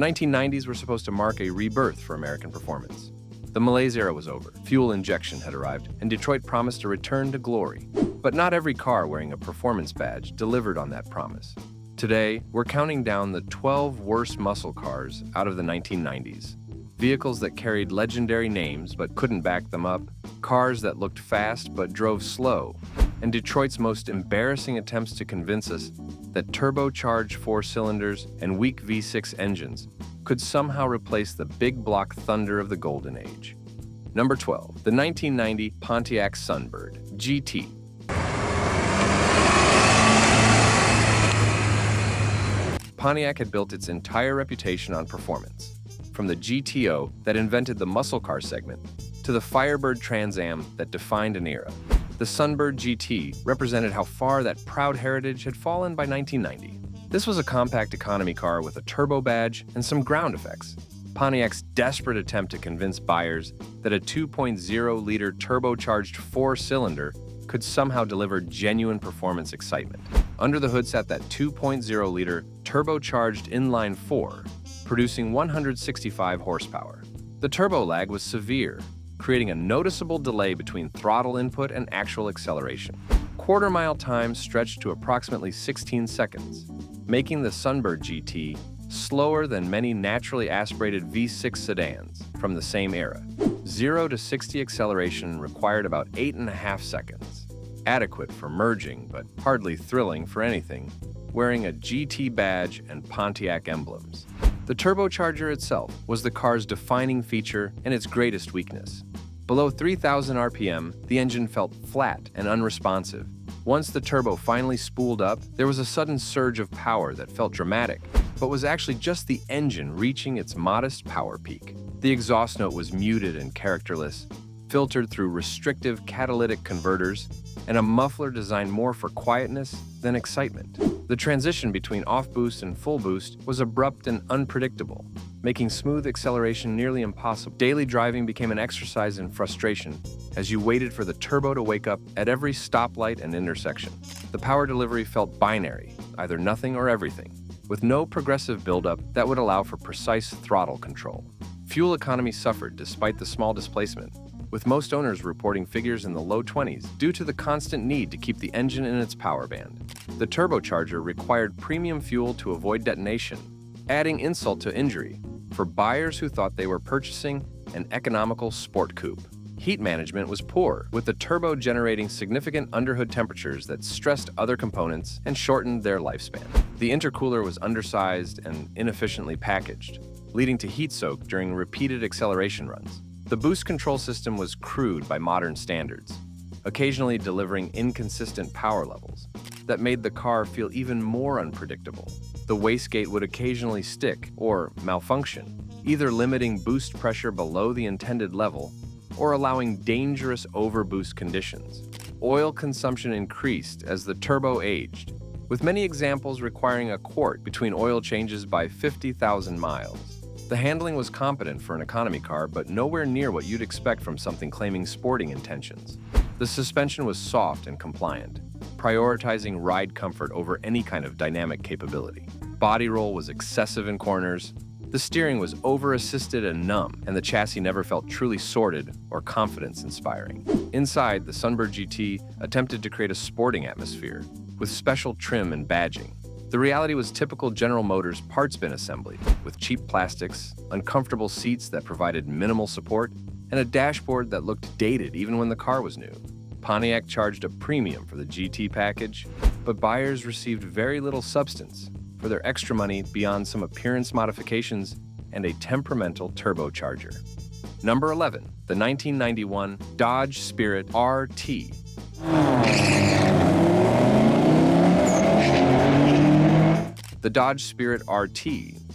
The 1990s were supposed to mark a rebirth for American performance. The malaise era was over, fuel injection had arrived, and Detroit promised a return to glory. But not every car wearing a performance badge delivered on that promise. Today, we're counting down the 12 worst muscle cars out of the 1990s. Vehicles that carried legendary names but couldn't back them up, cars that looked fast but drove slow, and Detroit's most embarrassing attempts to convince us that turbocharged 4-cylinders and weak V6 engines could somehow replace the big block thunder of the golden age. Number 12, the 1990 Pontiac Sunbird GT. Pontiac had built its entire reputation on performance. From the GTO that invented the muscle car segment to the Firebird Trans Am that defined an era, the Sunbird GT represented how far that proud heritage had fallen by 1990. This was a compact economy car with a turbo badge and some ground effects. Pontiac's desperate attempt to convince buyers that a 2.0-liter turbocharged 4-cylinder could somehow deliver genuine performance excitement. Under the hood sat that 2.0-liter turbocharged inline 4, producing 165 horsepower. The turbo lag was severe, creating a noticeable delay between throttle input and actual acceleration. Quarter-mile time stretched to approximately 16 seconds, making the Sunbird GT slower than many naturally aspirated V6 sedans from the same era. 0 to 60 acceleration required about 8.5 seconds, adequate for merging but hardly thrilling for anything wearing a GT badge and Pontiac emblems. The turbocharger itself was the car's defining feature and its greatest weakness. Below 3,000 RPM, the engine felt flat and unresponsive. Once the turbo finally spooled up, there was a sudden surge of power that felt dramatic, but was actually just the engine reaching its modest power peak. The exhaust note was muted and characterless, filtered through restrictive catalytic converters, and a muffler designed more for quietness than excitement. The transition between off-boost and full boost was abrupt and unpredictable, making smooth acceleration nearly impossible. Daily driving became an exercise in frustration as you waited for the turbo to wake up at every stoplight and intersection. The power delivery felt binary, either nothing or everything, with no progressive buildup that would allow for precise throttle control. Fuel economy suffered despite the small displacement, with most owners reporting figures in the low 20s due to the constant need to keep the engine in its power band. The turbocharger required premium fuel to avoid detonation, adding insult to injury for buyers who thought they were purchasing an economical sport coupe. Heat management was poor, with the turbo generating significant underhood temperatures that stressed other components and shortened their lifespan. The intercooler was undersized and inefficiently packaged, leading to heat soak during repeated acceleration runs. The boost control system was crude by modern standards, occasionally delivering inconsistent power levels that made the car feel even more unpredictable. The wastegate would occasionally stick or malfunction, either limiting boost pressure below the intended level or allowing dangerous overboost conditions. Oil consumption increased as the turbo aged, with many examples requiring a quart between oil changes by 50,000 miles. The handling was competent for an economy car, but nowhere near what you'd expect from something claiming sporting intentions. The suspension was soft and compliant, prioritizing ride comfort over any kind of dynamic capability. Body roll was excessive in corners, the steering was over-assisted and numb, and the chassis never felt truly sorted or confidence-inspiring. Inside, the Sunbird GT attempted to create a sporting atmosphere, with special trim and badging. The reality was typical General Motors parts bin assembly, with cheap plastics, uncomfortable seats that provided minimal support, and a dashboard that looked dated even when the car was new. Pontiac charged a premium for the GT package, but buyers received very little substance for their extra money beyond some appearance modifications and a temperamental turbocharger. Number 11, the 1991 Dodge Spirit RT. The Dodge Spirit RT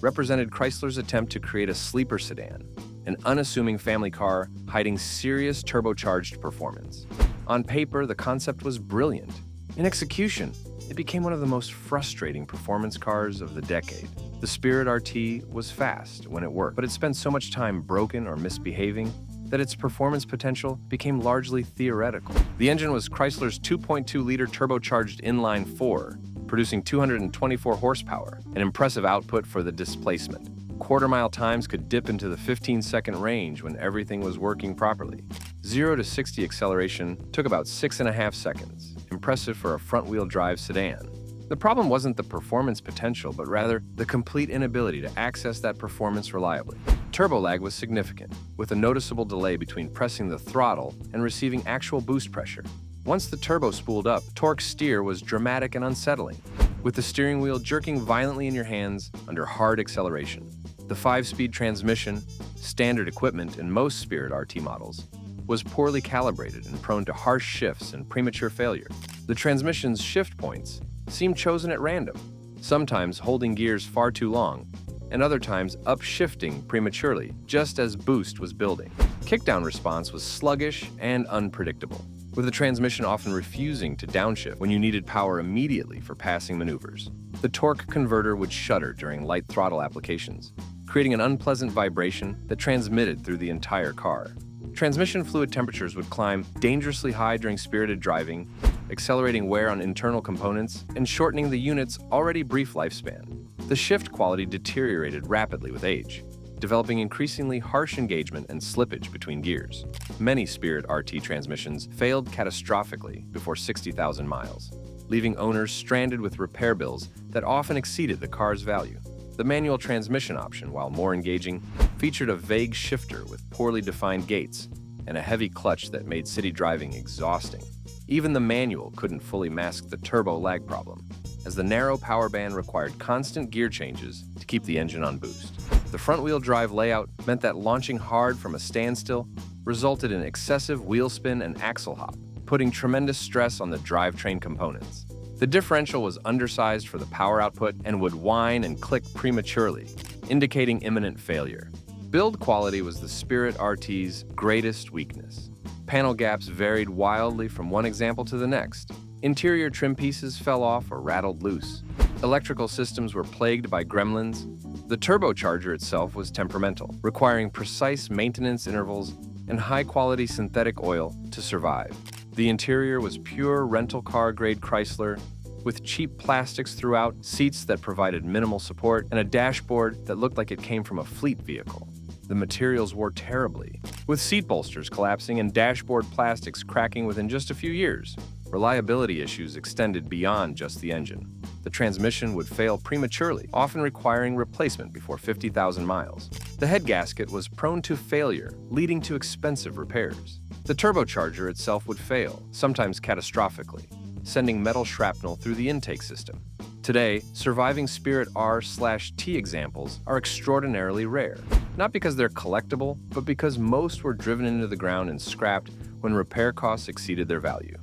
represented Chrysler's attempt to create a sleeper sedan, an unassuming family car hiding serious turbocharged performance. On paper, the concept was brilliant. In execution, it became one of the most frustrating performance cars of the decade. The Spirit RT was fast when it worked, but it spent so much time broken or misbehaving that its performance potential became largely theoretical. The engine was Chrysler's 2.2-liter turbocharged inline 4, producing 224 horsepower, an impressive output for the displacement. Quarter-mile times could dip into the 15-second range when everything was working properly. 0 to 60 acceleration took about 6.5 seconds, impressive for a front-wheel drive sedan. The problem wasn't the performance potential, but rather the complete inability to access that performance reliably. Turbo lag was significant, with a noticeable delay between pressing the throttle and receiving actual boost pressure. Once the turbo spooled up, torque steer was dramatic and unsettling, with the steering wheel jerking violently in your hands under hard acceleration. The 5-speed transmission, standard equipment in most Spirit RT models, was poorly calibrated and prone to harsh shifts and premature failure. The transmission's shift points seemed chosen at random, sometimes holding gears far too long, and other times upshifting prematurely, just as boost was building. Kickdown response was sluggish and unpredictable, with the transmission often refusing to downshift when you needed power immediately for passing maneuvers. The torque converter would shudder during light throttle applications, creating an unpleasant vibration that transmitted through the entire car. Transmission fluid temperatures would climb dangerously high during spirited driving, accelerating wear on internal components and shortening the unit's already brief lifespan. The shift quality deteriorated rapidly with age, developing increasingly harsh engagement and slippage between gears. Many Spirit RT transmissions failed catastrophically before 60,000 miles, leaving owners stranded with repair bills that often exceeded the car's value. The manual transmission option, while more engaging, featured a vague shifter with poorly defined gates and a heavy clutch that made city driving exhausting. Even the manual couldn't fully mask the turbo lag problem, as the narrow power band required constant gear changes to keep the engine on boost. The front-wheel drive layout meant that launching hard from a standstill resulted in excessive wheel spin and axle hop, putting tremendous stress on the drivetrain components. The differential was undersized for the power output and would whine and click prematurely, indicating imminent failure. Build quality was the Spirit RT's greatest weakness. Panel gaps varied wildly from one example to the next. Interior trim pieces fell off or rattled loose. Electrical systems were plagued by gremlins. The turbocharger itself was temperamental, requiring precise maintenance intervals and high-quality synthetic oil to survive. The interior was pure rental car-grade Chrysler, with cheap plastics throughout, seats that provided minimal support, and a dashboard that looked like it came from a fleet vehicle. The materials wore terribly, with seat bolsters collapsing and dashboard plastics cracking within just a few years. Reliability issues extended beyond just the engine. The transmission would fail prematurely, often requiring replacement before 50,000 miles. The head gasket was prone to failure, leading to expensive repairs. The turbocharger itself would fail, sometimes catastrophically, sending metal shrapnel through the intake system. Today, surviving Spirit R/T examples are extraordinarily rare, not because they're collectible, but because most were driven into the ground and scrapped when repair costs exceeded their value.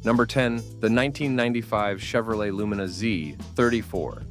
Number 10, the 1995 Chevrolet Lumina Z34.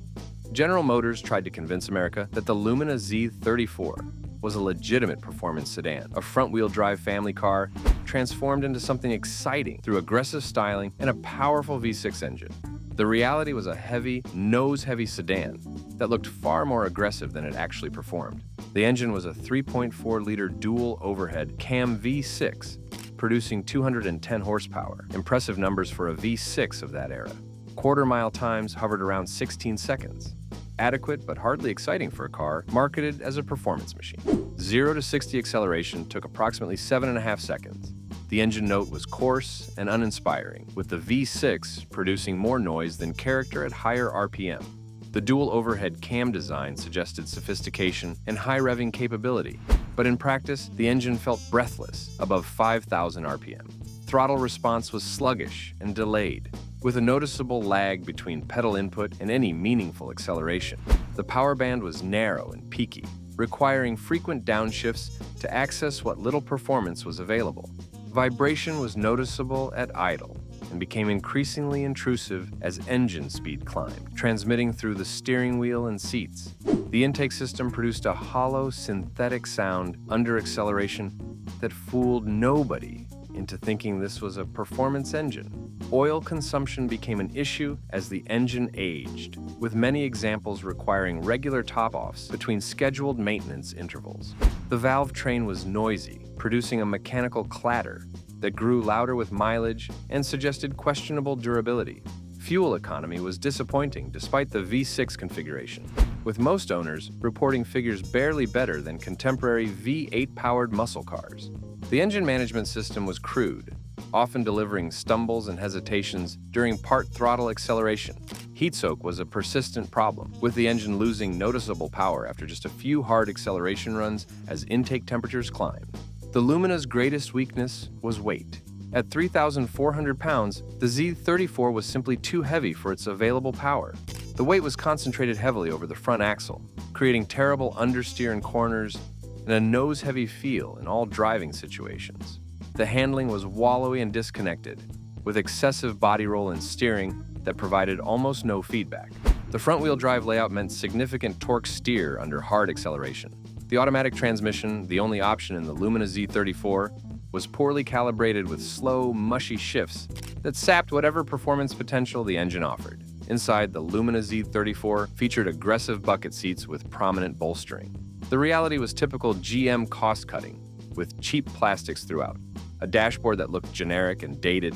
General Motors tried to convince America that the Lumina Z34 was a legitimate performance sedan, a front-wheel drive family car transformed into something exciting through aggressive styling and a powerful V6 engine. The reality was a heavy, nose-heavy sedan that looked far more aggressive than it actually performed. The engine was a 3.4-liter dual overhead Cam V6, producing 210 horsepower, impressive numbers for a V6 of that era. Quarter-mile times hovered around 16 seconds. Adequate but hardly exciting for a car marketed as a performance machine. 0 to 60 acceleration took approximately 7.5 seconds. The engine note was coarse and uninspiring, with the V6 producing more noise than character at higher RPM. The dual overhead cam design suggested sophistication and high revving capability, but in practice, the engine felt breathless above 5,000 RPM. Throttle response was sluggish and delayed, with a noticeable lag between pedal input and any meaningful acceleration. The power band was narrow and peaky, requiring frequent downshifts to access what little performance was available. Vibration was noticeable at idle and became increasingly intrusive as engine speed climbed, transmitting through the steering wheel and seats. The intake system produced a hollow, synthetic sound under acceleration that fooled nobody into thinking this was a performance engine. Oil consumption became an issue as the engine aged, with many examples requiring regular top-offs between scheduled maintenance intervals. The valve train was noisy, producing a mechanical clatter that grew louder with mileage and suggested questionable durability. Fuel economy was disappointing despite the V6 configuration. with most owners reporting figures barely better than contemporary V8-powered muscle cars. The engine management system was crude, often delivering stumbles and hesitations during part throttle acceleration. Heat soak was a persistent problem, with the engine losing noticeable power after just a few hard acceleration runs as intake temperatures climbed. The Lumina's greatest weakness was weight. At 3,400 pounds, the Z34 was simply too heavy for its available power. The weight was concentrated heavily over the front axle, creating terrible understeer in corners and a nose-heavy feel in all driving situations. The handling was wallowy and disconnected, with excessive body roll and steering that provided almost no feedback. The front-wheel drive layout meant significant torque steer under hard acceleration. The automatic transmission, the only option in the Lumina Z34, was poorly calibrated with slow, mushy shifts that sapped whatever performance potential the engine offered. Inside, the Lumina Z34 featured aggressive bucket seats with prominent bolstering. The reality was typical GM cost-cutting, with cheap plastics throughout, a dashboard that looked generic and dated,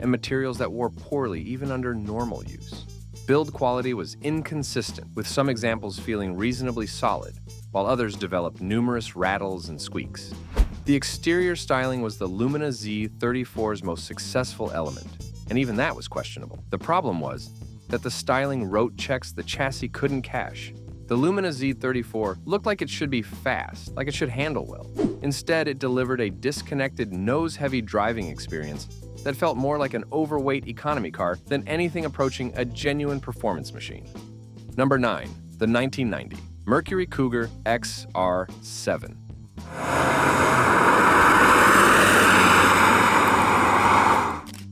and materials that wore poorly even under normal use. Build quality was inconsistent, with some examples feeling reasonably solid, while others developed numerous rattles and squeaks. The exterior styling was the Lumina Z34's most successful element, and even that was questionable. The problem was that the styling wrote checks the chassis couldn't cash. The Lumina Z34 looked like it should be fast, like it should handle well. Instead, it delivered a disconnected, nose-heavy driving experience that felt more like an overweight economy car than anything approaching a genuine performance machine. Number 9. The 1990 Mercury Cougar XR7.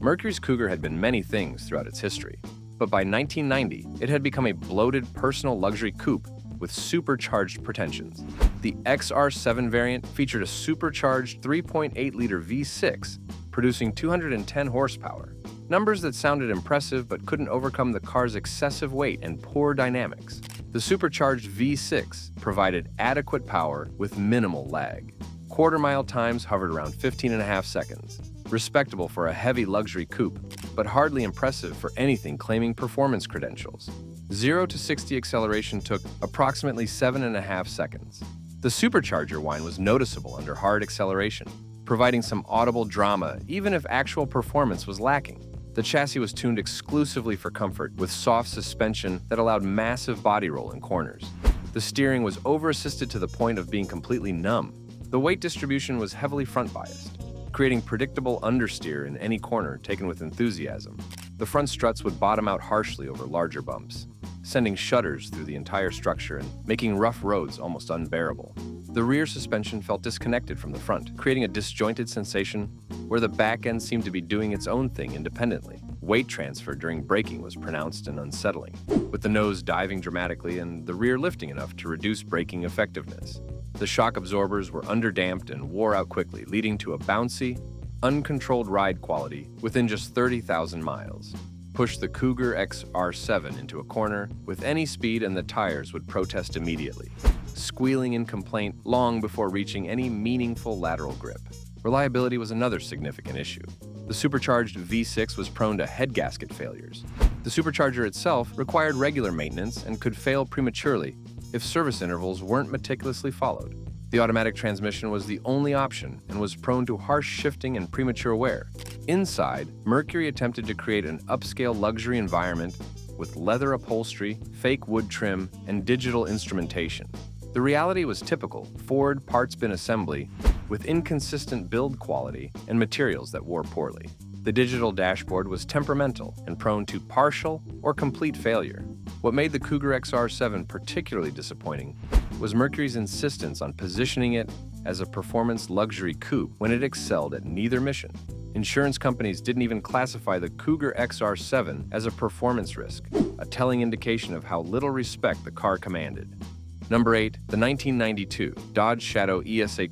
Mercury's Cougar had been many things throughout its history, but by 1990, it had become a bloated personal luxury coupe with supercharged pretensions. The XR7 variant featured a supercharged 3.8-liter V6, producing 210 horsepower, numbers that sounded impressive but couldn't overcome the car's excessive weight and poor dynamics. The supercharged V6 provided adequate power with minimal lag. Quarter-mile times hovered around 15.5 seconds, respectable for a heavy luxury coupe, but hardly impressive for anything claiming performance credentials. 0 to 60 acceleration took approximately 7.5 seconds. The supercharger whine was noticeable under hard acceleration, providing some audible drama even if actual performance was lacking. The chassis was tuned exclusively for comfort, with soft suspension that allowed massive body roll in corners. The steering was over-assisted to the point of being completely numb. The weight distribution was heavily front-biased, creating predictable understeer in any corner taken with enthusiasm. The front struts would bottom out harshly over larger bumps, sending shudders through the entire structure and making rough roads almost unbearable. The rear suspension felt disconnected from the front, creating a disjointed sensation where the back end seemed to be doing its own thing independently. Weight transfer during braking was pronounced and unsettling, with the nose diving dramatically and the rear lifting enough to reduce braking effectiveness. The shock absorbers were underdamped and wore out quickly, leading to a bouncy, uncontrolled ride quality within just 30,000 miles. Push the Cougar XR7 into a corner with any speed and the tires would protest immediately, squealing in complaint long before reaching any meaningful lateral grip. Reliability was another significant issue. The supercharged V6 was prone to head gasket failures. The supercharger itself required regular maintenance and could fail prematurely if service intervals weren't meticulously followed. The automatic transmission was the only option and was prone to harsh shifting and premature wear. Inside, Mercury attempted to create an upscale luxury environment with leather upholstery, fake wood trim, and digital instrumentation. The reality was typical Ford parts bin assembly with inconsistent build quality and materials that wore poorly. The digital dashboard was temperamental and prone to partial or complete failure. What made the Cougar XR7 particularly disappointing was Mercury's insistence on positioning it as a performance luxury coupe when it excelled at neither mission. Insurance companies didn't even classify the Cougar XR7 as a performance risk, a telling indication of how little respect the car commanded. Number 8. The 1992 Dodge Shadow ESA.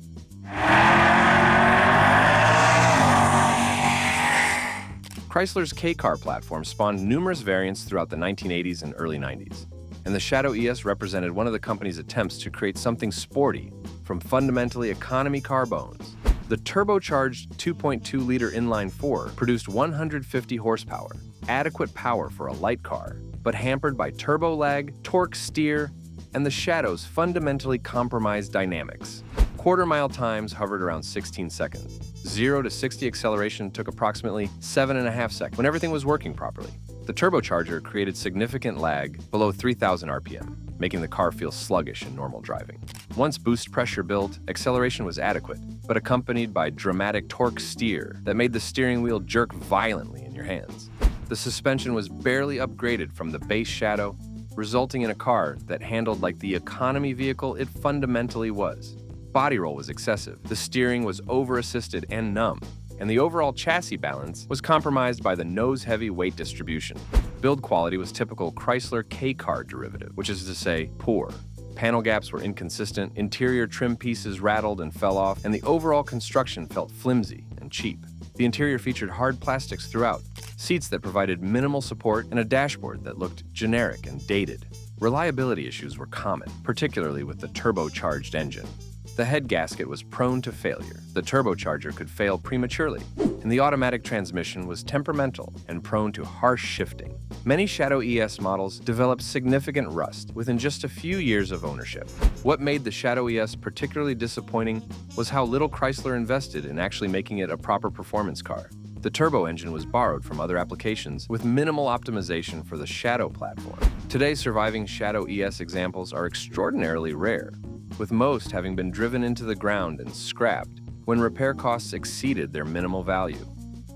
Chrysler's K-Car platform spawned numerous variants throughout the 1980s and early 90s, and the Shadow ES represented one of the company's attempts to create something sporty from fundamentally economy car bones. The turbocharged 2.2-liter inline-4 produced 150 horsepower, adequate power for a light car, but hampered by turbo lag, torque steer, and the shadows fundamentally compromised dynamics. Quarter-mile times hovered around 16 seconds. 0 to 60 acceleration took approximately 7.5 seconds when everything was working properly. The turbocharger created significant lag below 3,000 RPM, making the car feel sluggish in normal driving. Once boost pressure built, acceleration was adequate, but accompanied by dramatic torque steer that made the steering wheel jerk violently in your hands. The suspension was barely upgraded from the base shadow, resulting in a car that handled like the economy vehicle it fundamentally was. Body roll was excessive, the steering was over-assisted and numb, and the overall chassis balance was compromised by the nose-heavy weight distribution. Build quality was typical Chrysler K-car derivative, which is to say, poor. Panel gaps were inconsistent, interior trim pieces rattled and fell off, and the overall construction felt flimsy and cheap. The interior featured hard plastics throughout, seats that provided minimal support, and a dashboard that looked generic and dated. Reliability issues were common, particularly with the turbocharged engine. The head gasket was prone to failure. The turbocharger could fail prematurely, and the automatic transmission was temperamental and prone to harsh shifting. Many Shadow ES models developed significant rust within just a few years of ownership. What made the Shadow ES particularly disappointing was how little Chrysler invested in actually making it a proper performance car. The turbo engine was borrowed from other applications with minimal optimization for the Shadow platform. Today, surviving Shadow ES examples are extraordinarily rare, with most having been driven into the ground and scrapped when repair costs exceeded their minimal value.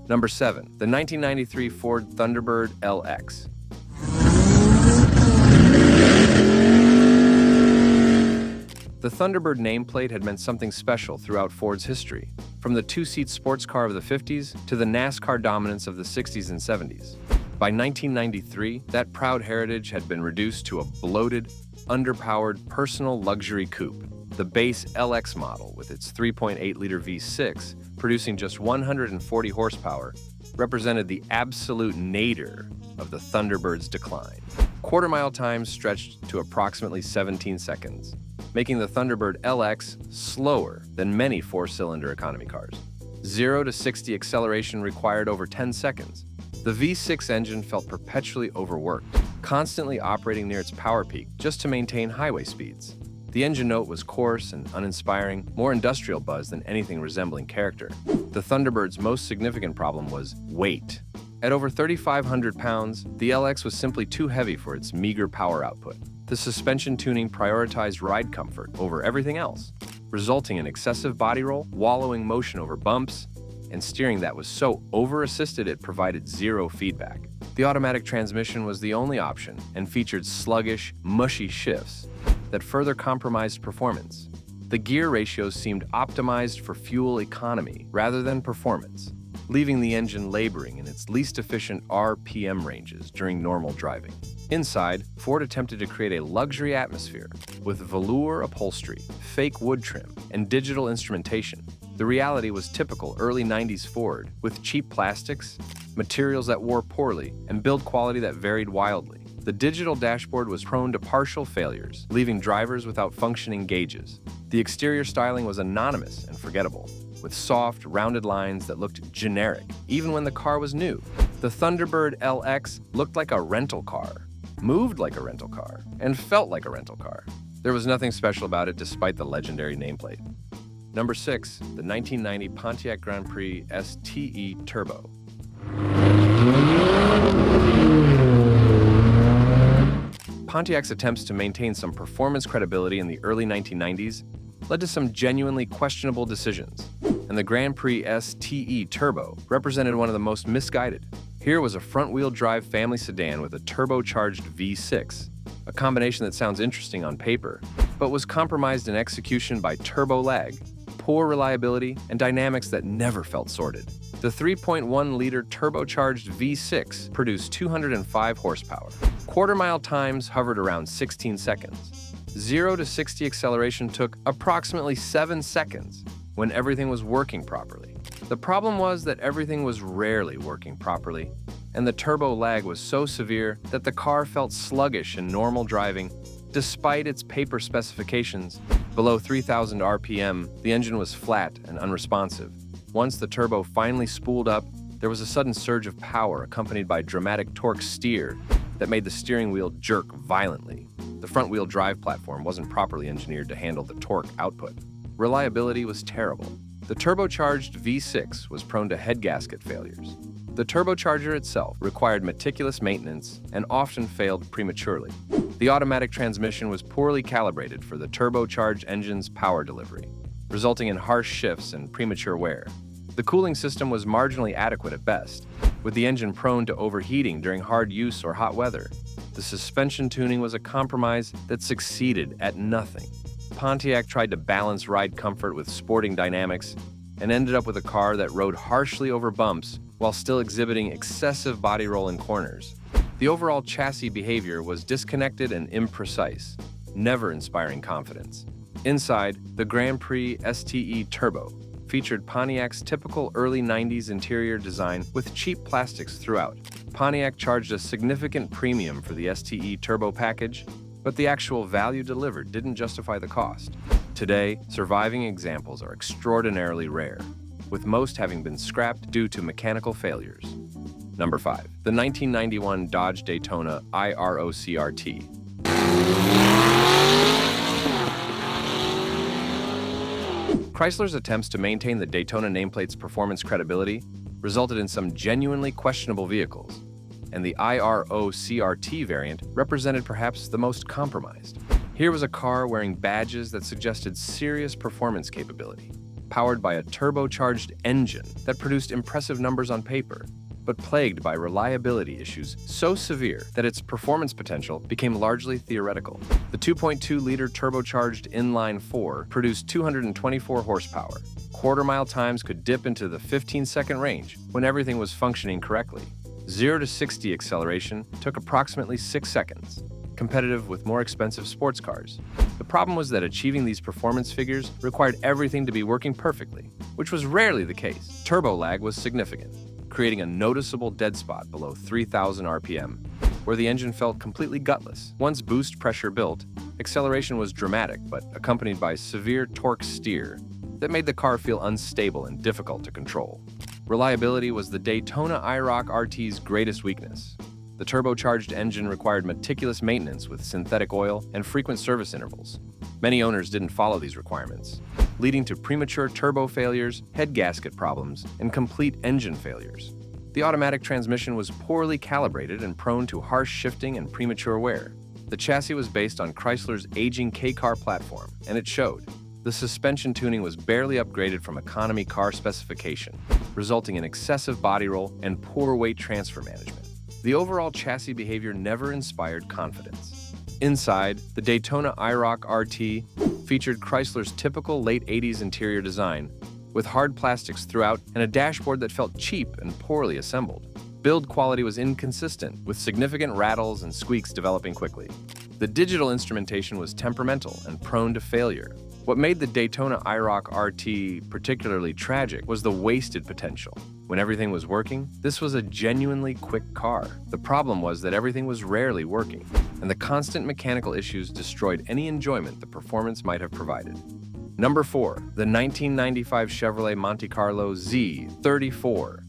Number 7. The 1993 Ford Thunderbird LX. The Thunderbird nameplate had meant something special throughout Ford's history, from the two-seat sports car of the 50s to the NASCAR dominance of the 60s and 70s. By 1993, that proud heritage had been reduced to a bloated, underpowered personal luxury coupe. The base LX model, with its 3.8-liter V6, producing just 140 horsepower, represented the absolute nadir of the Thunderbird's decline. Quarter-mile times stretched to approximately 17 seconds, making the Thunderbird LX slower than many four-cylinder economy cars. 0 to 60 acceleration required over 10 seconds. The V6 engine felt perpetually overworked, constantly operating near its power peak just to maintain highway speeds. The engine note was coarse and uninspiring, more industrial buzz than anything resembling character. The Thunderbird's most significant problem was weight. At over 3,500 pounds, the LX was simply too heavy for its meager power output. The suspension tuning prioritized ride comfort over everything else, resulting in excessive body roll, wallowing motion over bumps, and steering that was so over-assisted it provided zero feedback. The automatic transmission was the only option and featured sluggish, mushy shifts that further compromised performance. The gear ratios seemed optimized for fuel economy rather than performance, leaving the engine laboring in its least efficient RPM ranges during normal driving. Inside, Ford attempted to create a luxury atmosphere with velour upholstery, fake wood trim, and digital instrumentation. The reality was typical early 90s Ford, with cheap plastics, materials that wore poorly, and build quality that varied wildly. The digital dashboard was prone to partial failures, leaving drivers without functioning gauges. The exterior styling was anonymous and forgettable, with soft, rounded lines that looked generic, even when the car was new. The Thunderbird LX looked like a rental car, moved like a rental car, and felt like a rental car. There was nothing special about it despite the legendary nameplate. Number 6, the 1990 Pontiac Grand Prix STE Turbo. Pontiac's attempts to maintain some performance credibility in the early 1990s led to some genuinely questionable decisions, and the Grand Prix STE Turbo represented one of the most misguided. Here was a front-wheel drive family sedan with a turbocharged V6, a combination that sounds interesting on paper, but was compromised in execution by turbo lag, poor reliability, and dynamics that never felt sorted. The 3.1-liter turbocharged V6 produced 205 horsepower. Quarter-mile times hovered around 16 seconds. 0 to 60 acceleration took approximately 7 seconds when everything was working properly. The problem was that everything was rarely working properly, and the turbo lag was so severe that the car felt sluggish in normal driving. Despite its paper specifications, below 3,000 RPM, the engine was flat and unresponsive. Once the turbo finally spooled up, there was a sudden surge of power accompanied by dramatic torque steer that made the steering wheel jerk violently. The front-wheel drive platform wasn't properly engineered to handle the torque output. Reliability was terrible. The turbocharged V6 was prone to head gasket failures. The turbocharger itself required meticulous maintenance and often failed prematurely. The automatic transmission was poorly calibrated for the turbocharged engine's power delivery, resulting in harsh shifts and premature wear. The cooling system was marginally adequate at best, with the engine prone to overheating during hard use or hot weather. The suspension tuning was a compromise that succeeded at nothing. Pontiac tried to balance ride comfort with sporting dynamics and ended up with a car that rode harshly over bumps while still exhibiting excessive body roll in corners. The overall chassis behavior was disconnected and imprecise, never inspiring confidence. Inside, the Grand Prix STE Turbo featured Pontiac's typical early 90s interior design with cheap plastics throughout. Pontiac charged a significant premium for the STE Turbo package, but the actual value delivered didn't justify the cost. Today, surviving examples are extraordinarily rare, with most having been scrapped due to mechanical failures. Number 5. The 1991 Dodge Daytona IROC RT. Chrysler's attempts to maintain the Daytona nameplate's performance credibility resulted in some genuinely questionable vehicles, and the IROC RT variant represented perhaps the most compromised. Here was a car wearing badges that suggested serious performance capability, powered by a turbocharged engine that produced impressive numbers on paper, but plagued by reliability issues so severe that its performance potential became largely theoretical. The 2.2-liter turbocharged inline-4 produced 224 horsepower. Quarter-mile times could dip into the 15-second range when everything was functioning correctly. 0 to 60 acceleration took approximately 6 seconds, competitive with more expensive sports cars. The problem was that achieving these performance figures required everything to be working perfectly, which was rarely the case. Turbo lag was significant, creating a noticeable dead spot below 3,000 RPM, where the engine felt completely gutless. Once boost pressure built, acceleration was dramatic but accompanied by severe torque steer that made the car feel unstable and difficult to control. Reliability was the Daytona IROC RT's greatest weakness. The turbocharged engine required meticulous maintenance with synthetic oil and frequent service intervals. Many owners didn't follow these requirements, leading to premature turbo failures, head gasket problems, and complete engine failures. The automatic transmission was poorly calibrated and prone to harsh shifting and premature wear. The chassis was based on Chrysler's aging K-car platform, and it showed. The suspension tuning was barely upgraded from economy car specification, resulting in excessive body roll and poor weight transfer management. The overall chassis behavior never inspired confidence. Inside, the Daytona IROC RT featured Chrysler's typical late 80s interior design, with hard plastics throughout and a dashboard that felt cheap and poorly assembled. Build quality was inconsistent, with significant rattles and squeaks developing quickly. The digital instrumentation was temperamental and prone to failure. What made the Daytona IROC RT particularly tragic was the wasted potential. When everything was working, this was a genuinely quick car. The problem was that everything was rarely working, and the constant mechanical issues destroyed any enjoyment the performance might have provided. Number 4. The 1995 Chevrolet Monte Carlo Z34.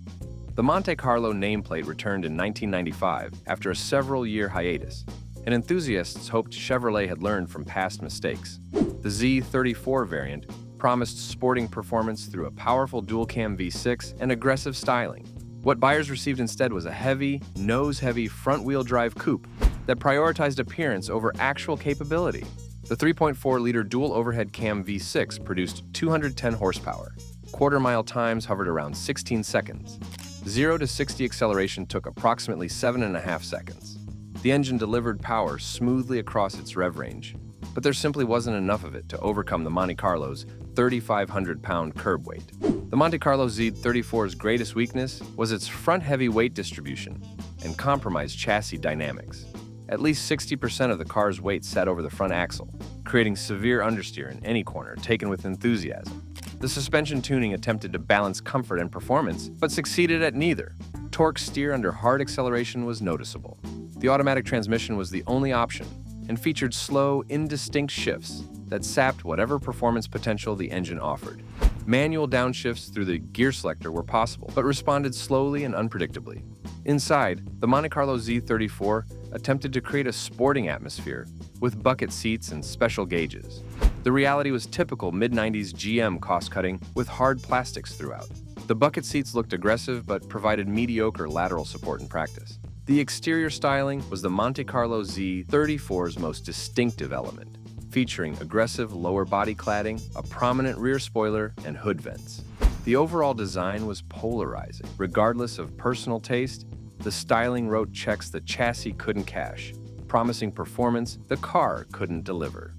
The Monte Carlo nameplate returned in 1995 after a several-year hiatus, and enthusiasts hoped Chevrolet had learned from past mistakes. The Z34 variant promised sporting performance through a powerful dual-cam V6 and aggressive styling. What buyers received instead was a heavy, nose-heavy front-wheel drive coupe that prioritized appearance over actual capability. The 3.4-liter dual overhead cam V6 produced 210 horsepower. Quarter-mile times hovered around 16 seconds. 0 to 60 acceleration took approximately 7.5 seconds. The engine delivered power smoothly across its rev range, but there simply wasn't enough of it to overcome the Monte Carlo's 3,500-pound curb weight. The Monte Carlo Z34's greatest weakness was its front-heavy weight distribution and compromised chassis dynamics. At least 60% of the car's weight sat over the front axle, creating severe understeer in any corner taken with enthusiasm. The suspension tuning attempted to balance comfort and performance, but succeeded at neither. Torque steer under hard acceleration was noticeable. The automatic transmission was the only option and featured slow, indistinct shifts that sapped whatever performance potential the engine offered. Manual downshifts through the gear selector were possible, but responded slowly and unpredictably. Inside, the Monte Carlo Z34 attempted to create a sporting atmosphere with bucket seats and special gauges. The reality was typical mid-90s GM cost-cutting with hard plastics throughout. The bucket seats looked aggressive but provided mediocre lateral support in practice. The exterior styling was the Monte Carlo Z34's most distinctive element, featuring aggressive lower body cladding, a prominent rear spoiler, and hood vents. The overall design was polarizing. Regardless of personal taste, the styling wrote checks the chassis couldn't cash, promising performance the car couldn't deliver.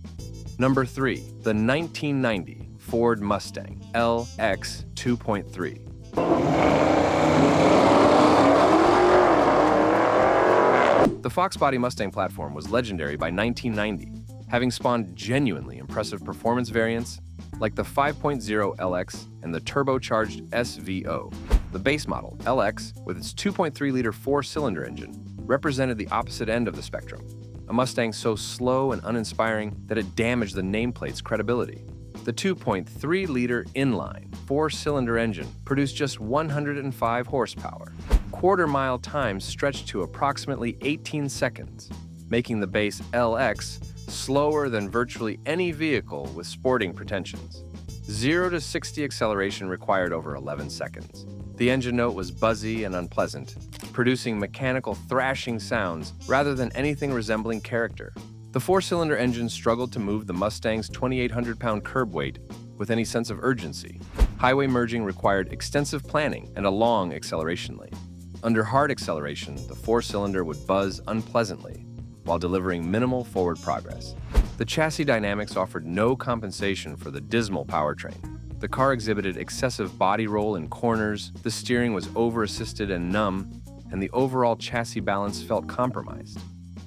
Number 3. The 1990 Ford Mustang LX 2.3. The Fox body Mustang platform was legendary by 1990, having spawned genuinely impressive performance variants like the 5.0 LX and the turbocharged SVO. The base model, LX, with its 2.3-liter four-cylinder engine, represented the opposite end of the spectrum, a Mustang so slow and uninspiring that it damaged the nameplate's credibility. The 2.3-liter inline four-cylinder engine produced just 105 horsepower. Quarter-mile times stretched to approximately 18 seconds, making the base LX slower than virtually any vehicle with sporting pretensions. 0 to 60 acceleration required over 11 seconds. The engine note was buzzy and unpleasant, producing mechanical thrashing sounds rather than anything resembling character. The four-cylinder engine struggled to move the Mustang's 2,800-pound curb weight with any sense of urgency. Highway merging required extensive planning and a long acceleration lane. Under hard acceleration, the four-cylinder would buzz unpleasantly while delivering minimal forward progress. The chassis dynamics offered no compensation for the dismal powertrain. The car exhibited excessive body roll in corners, the steering was over-assisted and numb, and the overall chassis balance felt compromised.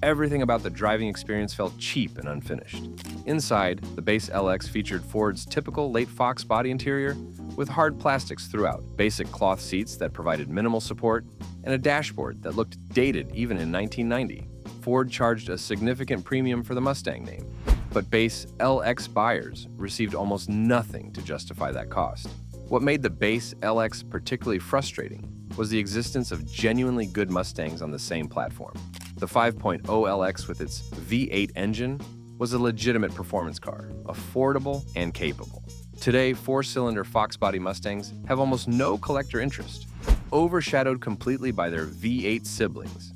Everything about the driving experience felt cheap and unfinished. Inside, the base LX featured Ford's typical late Fox body interior with hard plastics throughout, basic cloth seats that provided minimal support, and a dashboard that looked dated even in 1990. Ford charged a significant premium for the Mustang name, but base LX buyers received almost nothing to justify that cost. What made the base LX particularly frustrating was the existence of genuinely good Mustangs on the same platform. The 5.0 LX with its V8 engine was a legitimate performance car, affordable and capable. Today, four-cylinder Fox body Mustangs have almost no collector interest, overshadowed completely by their V8 siblings.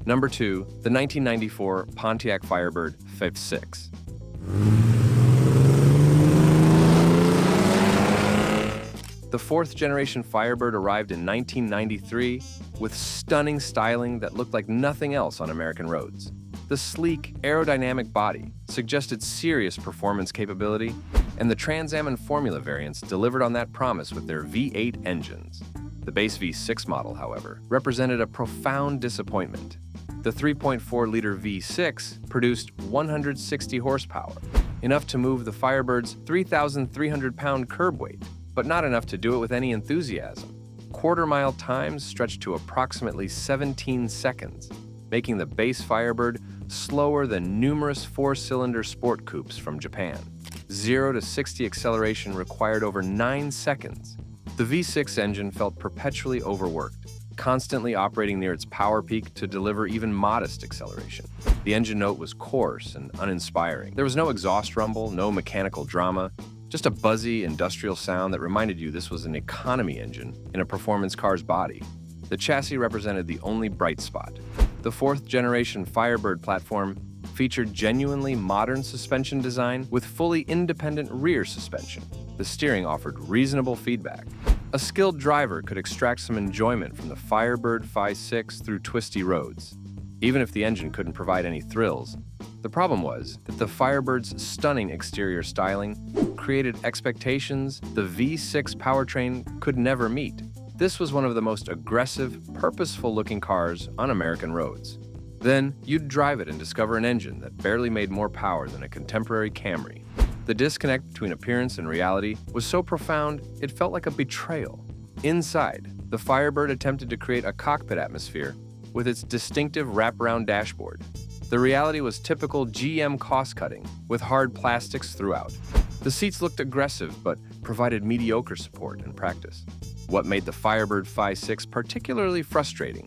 Number 2, the 1994 Pontiac Firebird V6. The fourth-generation Firebird arrived in 1993 with stunning styling that looked like nothing else on American roads. The sleek, aerodynamic body suggested serious performance capability, and the Trans Am and Formula variants delivered on that promise with their V8 engines. The base V6 model, however, represented a profound disappointment. The 3.4-liter V6 produced 160 horsepower, enough to move the Firebird's 3,300-pound curb weight, but not enough to do it with any enthusiasm. Quarter-mile times stretched to approximately 17 seconds, making the base Firebird slower than numerous four-cylinder sport coupes from Japan. 0 to 60 acceleration required over 9 seconds. The V6 engine felt perpetually overworked, constantly operating near its power peak to deliver even modest acceleration. The engine note was coarse and uninspiring. There was no exhaust rumble, no mechanical drama, just a buzzy industrial sound that reminded you this was an economy engine in a performance car's body. The chassis represented the only bright spot. The fourth-generation Firebird platform featured genuinely modern suspension design with fully independent rear suspension. The steering offered reasonable feedback. A skilled driver could extract some enjoyment from the Firebird V6 through twisty roads, even if the engine couldn't provide any thrills. The problem was that the Firebird's stunning exterior styling created expectations the V6 powertrain could never meet. This was one of the most aggressive, purposeful-looking cars on American roads. Then, you'd drive it and discover an engine that barely made more power than a contemporary Camry. The disconnect between appearance and reality was so profound, it felt like a betrayal. Inside, the Firebird attempted to create a cockpit atmosphere with its distinctive wraparound dashboard. The reality was typical GM cost-cutting, with hard plastics throughout. The seats looked aggressive, but provided mediocre support in practice. What made the Firebird V6 particularly frustrating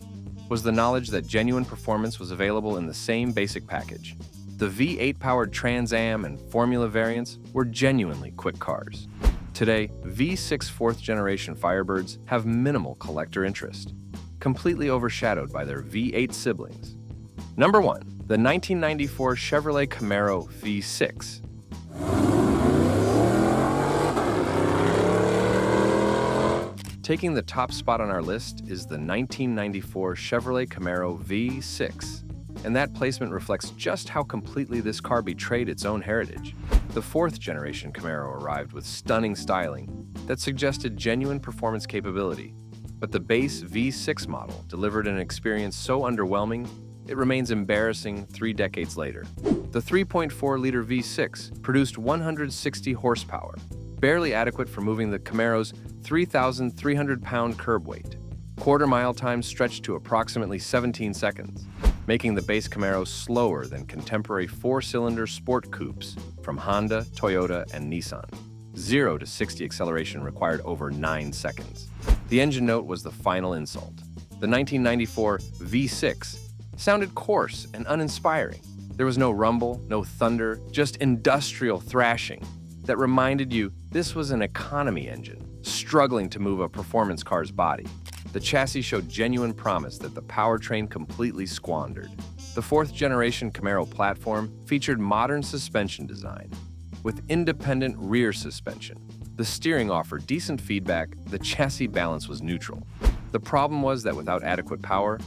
was the knowledge that genuine performance was available in the same basic package. The V8-powered Trans Am and Formula variants were genuinely quick cars. Today, V6 fourth-generation Firebirds have minimal collector interest, completely overshadowed by their V8 siblings. Number 1. The 1994 Chevrolet Camaro V6. Taking the top spot on our list is the 1994 Chevrolet Camaro V6, and that placement reflects just how completely this car betrayed its own heritage. The fourth-generation Camaro arrived with stunning styling that suggested genuine performance capability, but the base V6 model delivered an experience so underwhelming it remains embarrassing 3 decades later. The 3.4-liter V6 produced 160 horsepower, barely adequate for moving the Camaro's 3,300-pound curb weight. Quarter-mile time stretched to approximately 17 seconds, making the base Camaro slower than contemporary 4-cylinder sport coupes from Honda, Toyota, and Nissan. 0 to 60 acceleration required over 9 seconds. The engine note was the final insult. The 1994 V6 sounded coarse and uninspiring. There was no rumble, no thunder, just industrial thrashing that reminded you this was an economy engine, struggling to move a performance car's body. The chassis showed genuine promise that the powertrain completely squandered. The fourth-generation Camaro platform featured modern suspension design, with independent rear suspension. The steering offered decent feedback, the chassis balance was neutral. The problem was that without adequate power,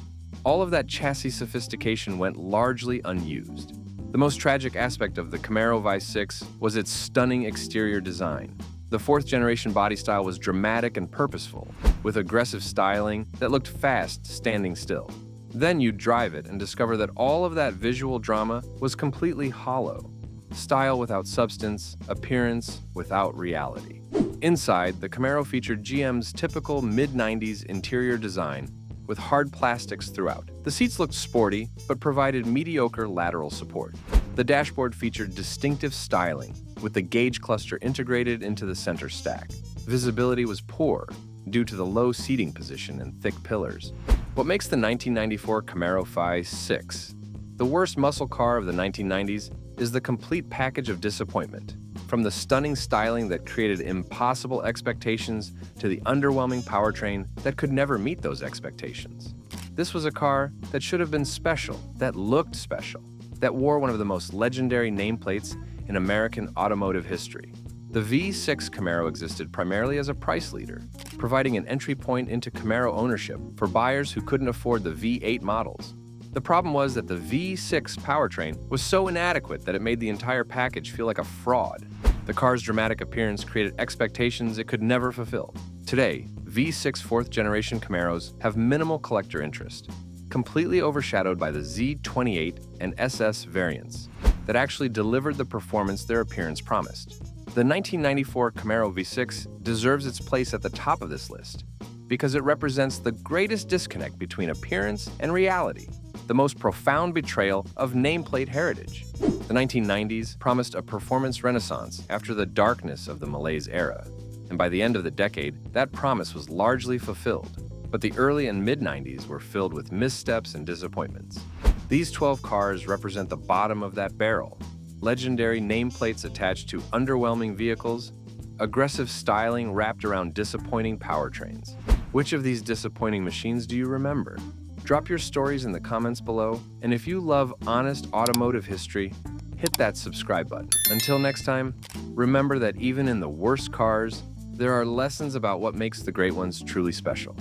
all of that chassis sophistication went largely unused. The most tragic aspect of the Camaro V6 was its stunning exterior design. The fourth-generation body style was dramatic and purposeful, with aggressive styling that looked fast standing still. Then you'd drive it and discover that all of that visual drama was completely hollow. Style without substance, appearance without reality. Inside, the Camaro featured GM's typical mid-90s interior design with hard plastics throughout. The seats looked sporty, but provided mediocre lateral support. The dashboard featured distinctive styling, with the gauge cluster integrated into the center stack. Visibility was poor due to the low seating position and thick pillars. What makes the 1994 Camaro V6 the worst muscle car of the 1990s is the complete package of disappointment. From the stunning styling that created impossible expectations to the underwhelming powertrain that could never meet those expectations. This was a car that should have been special, that looked special, that wore one of the most legendary nameplates in American automotive history. The V6 Camaro existed primarily as a price leader, providing an entry point into Camaro ownership for buyers who couldn't afford the V8 models. The problem was that the V6 powertrain was so inadequate that it made the entire package feel like a fraud. The car's dramatic appearance created expectations it could never fulfill. Today, V6 fourth-generation Camaros have minimal collector interest, completely overshadowed by the Z28 and SS variants that actually delivered the performance their appearance promised. The 1994 Camaro V6 deserves its place at the top of this list because it represents the greatest disconnect between appearance and reality, the most profound betrayal of nameplate heritage. The 1990s promised a performance renaissance after the darkness of the malaise era, and by the end of the decade, that promise was largely fulfilled. But the early and mid-90s were filled with missteps and disappointments. These 12 cars represent the bottom of that barrel. Legendary nameplates attached to underwhelming vehicles, aggressive styling wrapped around disappointing powertrains. Which of these disappointing machines do you remember? Drop your stories in the comments below, and if you love honest automotive history, hit that subscribe button. Until next time, remember that even in the worst cars, there are lessons about what makes the great ones truly special.